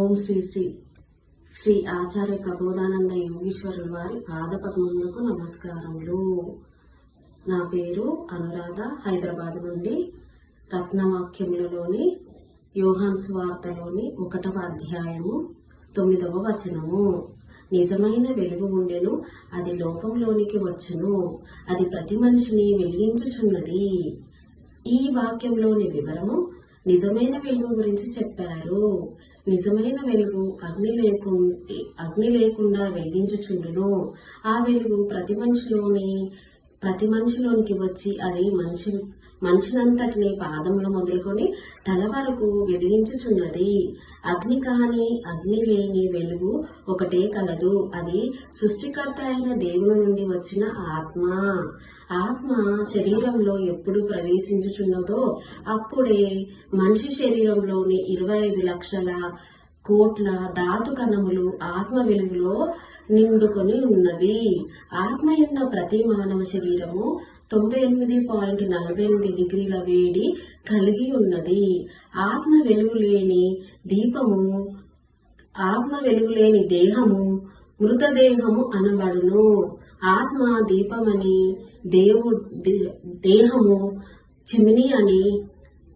ఓం శ్రీ శ్రీ శ్రీ ఆచార్య ప్రబోధానంద యోగీశ్వరుల వారి పాదపద్మములకు నమస్కారములు. నా పేరు అనురాధ. హైదరాబాద్ నుండి రత్నవాక్యములలోని యోహాను సువార్తలోని 1వ అధ్యాయము 9వ వచనము. నిజమైన వెలుగు ఉండెను, అది లోకంలోనికి వచ్చును, అది ప్రతి మనిషిని వెలిగించుచున్నది. ఈ వాక్యంలోని వివరము నిజమైన వెలుగు గురించి చెప్పారు. నిజమైన వెలుగు అగ్ని లేకుండా వెలిగించుచుండును. ఆ వెలుగు ప్రతి మనిషిలోనికి వచ్చి అది మనిషినంతటిని పాదములు మొదలుకొని తల వరకు వెలిగించుచున్నది. అగ్ని లేని వెలుగు ఒకటే కలదు, అది సృష్టికర్త అయిన దేవుని నుండి వచ్చిన ఆత్మ శరీరంలో ఎప్పుడు ప్రవేశించుచున్నదో అప్పుడే మనిషి శరీరంలోని 25 లక్షల కోట్ల ధాతు కణములు ఆత్మ వెలుగులో నిండుకొని ఉన్నవి. ఆత్మ ఉన్న ప్రతి మానవ శరీరము 98.48 డిగ్రీల వేడి కలిగి ఉన్నది. ఆత్మ వెలుగు లేని దేహము మృతదేహము అనబడును. ఆత్మ దీపమని దేహము చిమిని అని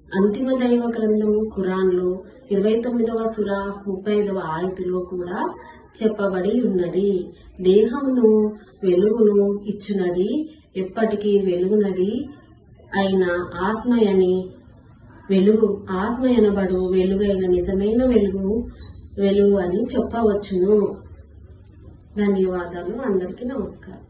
అంతిమ దైవ గ్రంథము ఖురాన్లో 29వ సూరా 35వ ఆయతులో కూడా చెప్పబడి ఉన్నది. దేహమును వెలుగును ఇచ్చునది, ఎప్పటికీ వెలుగునది అయిన ఆత్మ ఎనబడు వెలుగైన నిజమైన వెలుగు అని చెప్పవచ్చును. ధన్యవాదాలు. అందరికీ నమస్కారం.